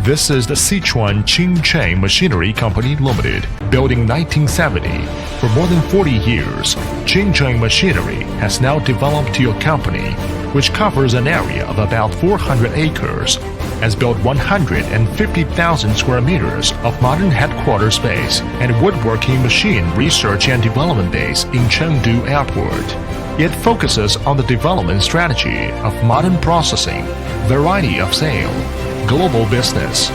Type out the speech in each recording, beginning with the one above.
This is the Sichuan Qingcheng Machinery Company Limited, built in 1970. For more than 40 years, Qingcheng Machinery has now developed to a company which covers an area of about 400 acres, has built 150,000 square meters of modern headquarters space and woodworking machine research and development base in Chengdu Airport. It focuses on the development strategy of modern processing, variety of sale, global business,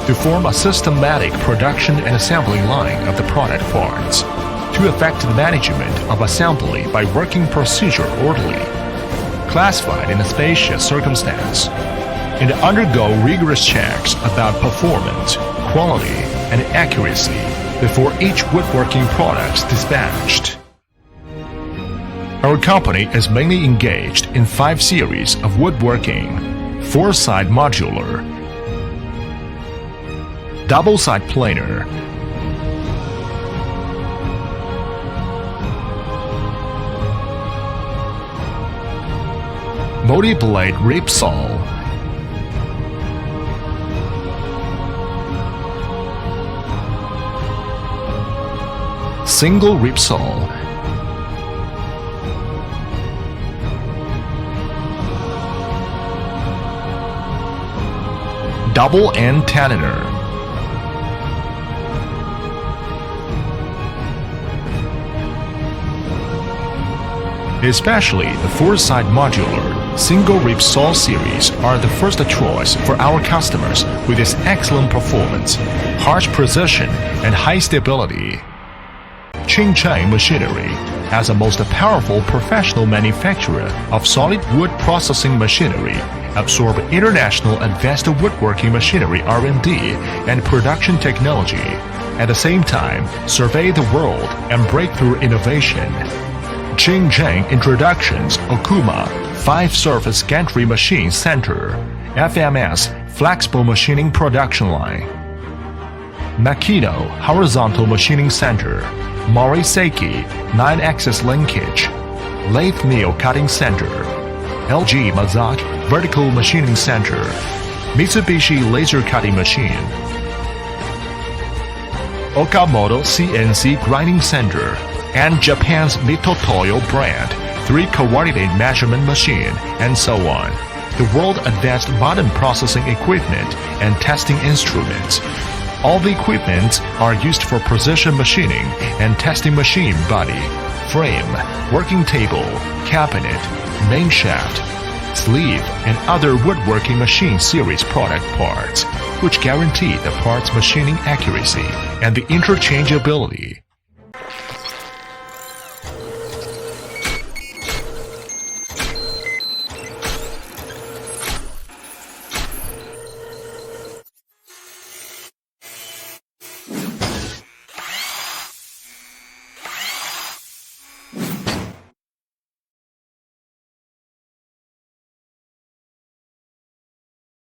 to form a systematic production and assembly line of the product parts, to effect the management of assembly by working procedure orderly, classified in a spacious circumstance, and undergo rigorous checks about performance, quality, and accuracy before each woodworking product is dispatched. Our company is mainly engaged in 5 series of woodworking: 4-side modular, double-side planer, multi-blade ripsaw, single ripsaw, double end tensioner, especially the 4-side modular single rip saw series are the first choice for our customers with its excellent performance, harsh precision, and high stability. Qingcheng Machinery, as a most powerful professional manufacturer of solid wood processing machinery, absorb international advanced woodworking machinery R&D and production technology, at the same time survey the world and breakthrough innovation. Qingcheng introductions Okuma 5-surface gantry machine center, FMS flexible machining production line, Makino horizontal machining center, Moriseki 9-axis linkage, lathe mill cutting center, LG Mazak vertical machining center, Mitsubishi laser cutting machine, Okamoto CNC grinding center, and Japan's Mitotoyo brand 3-coordinate measurement machine, and so on. The world advanced modern processing equipment and testing instruments. All the equipment are used for precision machining and testing machine body, frame, working table, cabinet, main shaft, sleeve, and other woodworking machine series product parts, which guarantee the parts machining accuracy and the interchangeability.